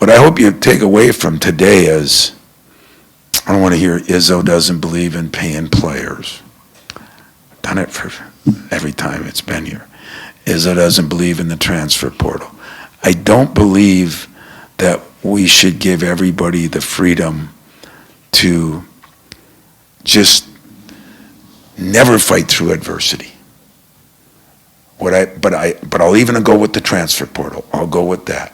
what I hope you take away from today is, I don't want to hear Izzo doesn't believe in paying players. Done it for every time it's been here. Izzo doesn't believe in the transfer portal. I don't believe that we should give everybody the freedom to just never fight through adversity. But I'll even go with the transfer portal. I'll go with that.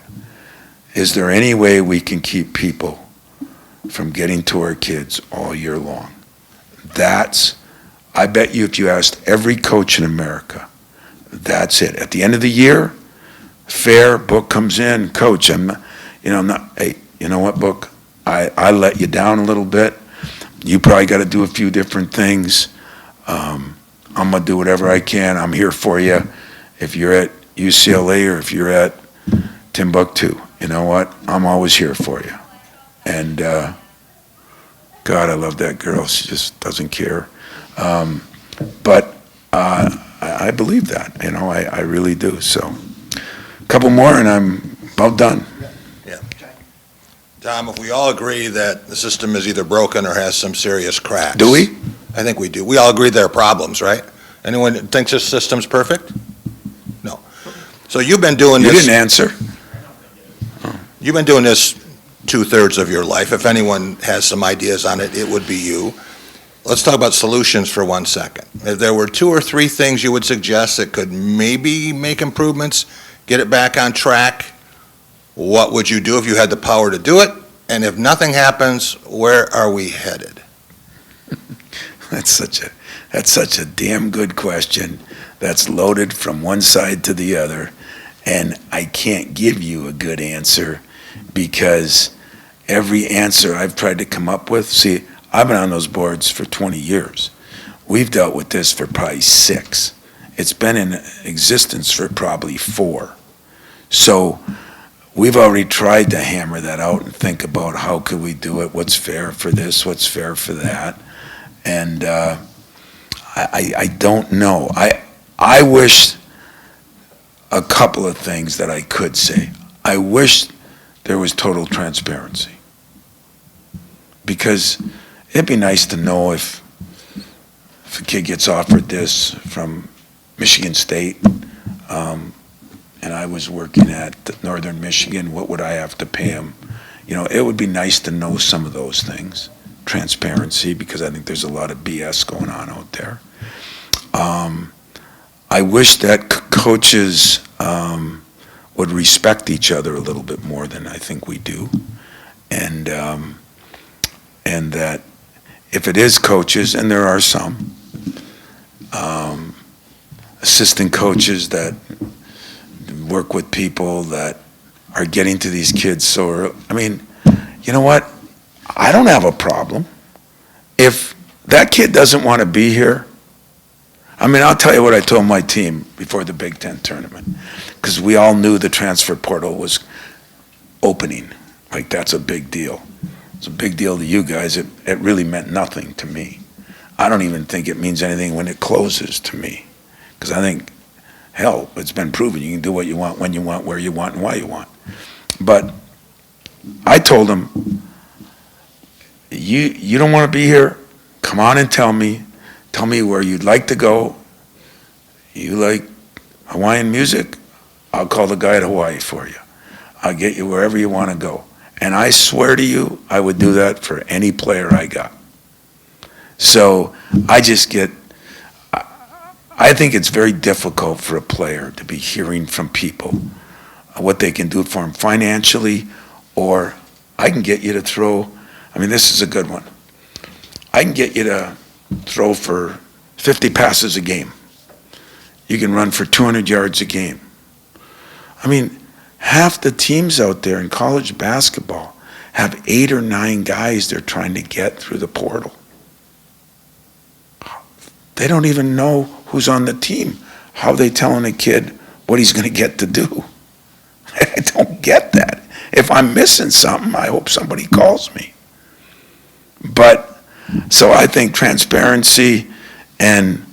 Is there any way we can keep people from getting to our kids all year long? I bet you if you asked every coach in America, that's it. At the end of the year, fair, book comes in, coach, hey, you know what, book? I let you down a little bit. You probably got to do a few different things. I'm going to do whatever I can. I'm here for you. If you're at UCLA or if you're at Timbuktu, you know what? I'm always here for you. And God, I love that girl. She just doesn't care. But I believe that, I really do. So a couple more and I'm about done. Yeah. Tom, if we all agree that the system is either broken or has some serious cracks. Do we? I think we do. We all agree there are problems, right? Anyone that thinks this system's perfect? No. So you've been doing this. You didn't answer. You've been doing this 2/3 of your life. If anyone has some ideas on it, it would be you. Let's talk about solutions for 1 second. If there were 2 or 3 things you would suggest that could maybe make improvements, get it back on track, what would you do if you had the power to do it? And if nothing happens, where are we headed? That's such a damn good question. That's loaded from one side to the other, and I can't give you a good answer because every answer I've tried to come up with, see, I've been on those boards for 20 years. We've dealt with this for probably 6. It's been in existence for probably 4. So we've already tried to hammer that out and think about how could we do it, what's fair for this, what's fair for that. And I don't know. I wish a couple of things that I could say. I wish there was total transparency. Because it'd be nice to know if a kid gets offered this from Michigan State, and I was working at Northern Michigan, what would I have to pay him? It would be nice to know some of those things. Transparency, because I think there's a lot of BS going on out there. I wish that coaches would respect each other a little bit more than I think we do, and that if it is coaches, and there are some assistant coaches that work with people that are getting to these kids so early. You know what? I don't have a problem. If that kid doesn't want to be here, I'll tell you what I told my team before the Big Ten tournament, because we all knew the transfer portal was opening. Like, that's a big deal. It's a big deal to you guys. It really meant nothing to me. I don't even think it means anything when it closes to me, because I think, hell, it's been proven you can do what you want, when you want, where you want, and why you want. But I told them, you don't want to be here? Come on and tell me where you'd like to go. You like Hawaiian music? I'll call the guy at Hawaii for you. I'll get you wherever you want to go. And I swear to you, I would do that for any player I got. So I think it's very difficult for a player to be hearing from people what they can do for him financially, or I can get you to throw, this is a good one. I can get you to throw for 50 passes a game. You can run for 200 yards a game. Half the teams out there in college basketball have 8 or 9 guys they're trying to get through the portal. They don't even know who's on the team. How are they telling a kid what he's going to get to do? I don't get that. If I'm missing something, I hope somebody calls me. But, so I think transparency and,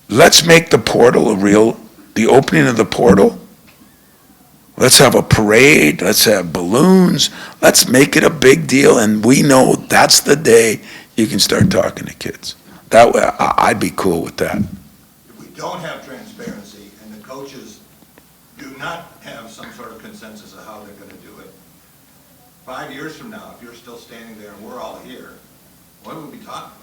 let's make the portal the opening of the portal, Let's have a parade. Let's have balloons. Let's make it a big deal. And we know that's the day you can start talking to kids. That way, I'd be cool with that. If we don't have transparency and the coaches do not have some sort of consensus of how they're going to do it, 5 years from now, if you're still standing there and we're all here, what would we be talking about?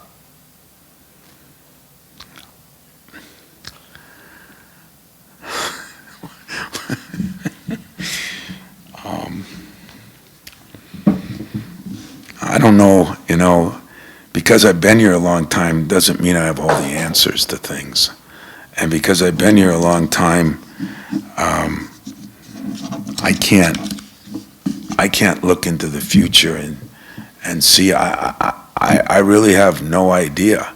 I don't know, because I've been here a long time doesn't mean I have all the answers to things. And because I've been here a long time, I can't look into the future and see. I really have no idea.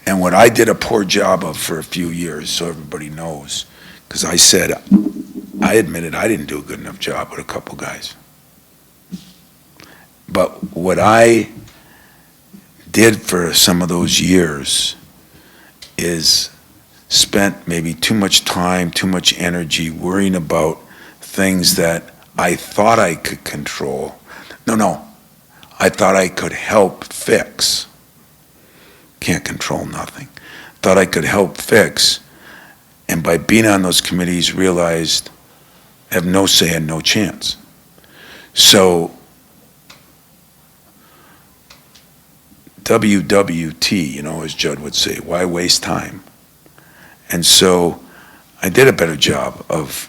And what I did a poor job of for a few years, so everybody knows, because I admitted I didn't do a good enough job with a couple guys. But what I did for some of those years is spent maybe too much time, too much energy worrying about things that I thought I could control. No, I thought I could help fix. Can't control nothing. Thought I could help fix, and by being on those committees realized I have no say and no chance. So WWT, as Judd would say, why waste time? And so I did a better job of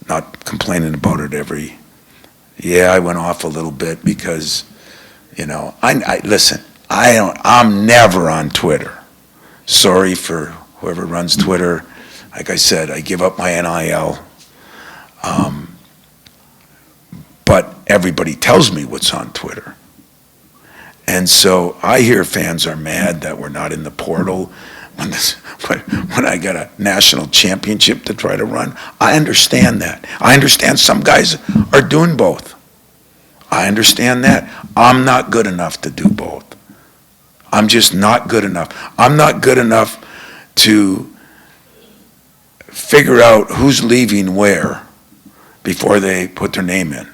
not complaining about it I went off a little bit because, listen, I'm never on Twitter. Sorry for whoever runs Twitter. Like I said, I give up my NIL. But everybody tells me what's on Twitter. And so I hear fans are mad that we're not in the portal when I got a national championship to try to run. I understand that. I understand some guys are doing both. I understand that. I'm not good enough to do both. I'm just not good enough. I'm not good enough to figure out who's leaving where before they put their name in.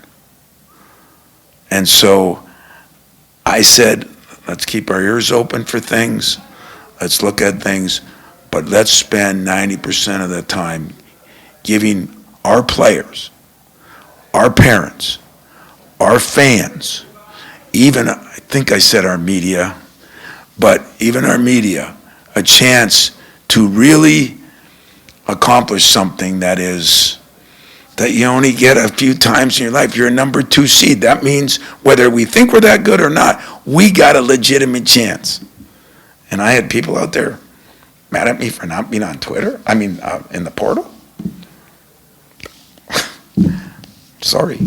And so I said, let's keep our ears open for things. Let's look at things, but let's spend 90% of the time giving our players, our parents, our fans, even, I think I said our media, but even our media, a chance to really accomplish something that you only get a few times in your life. You're a number 2 seed. That means whether we think we're that good or not, we got a legitimate chance. And I had people out there mad at me for not being on Twitter. In the portal. Sorry.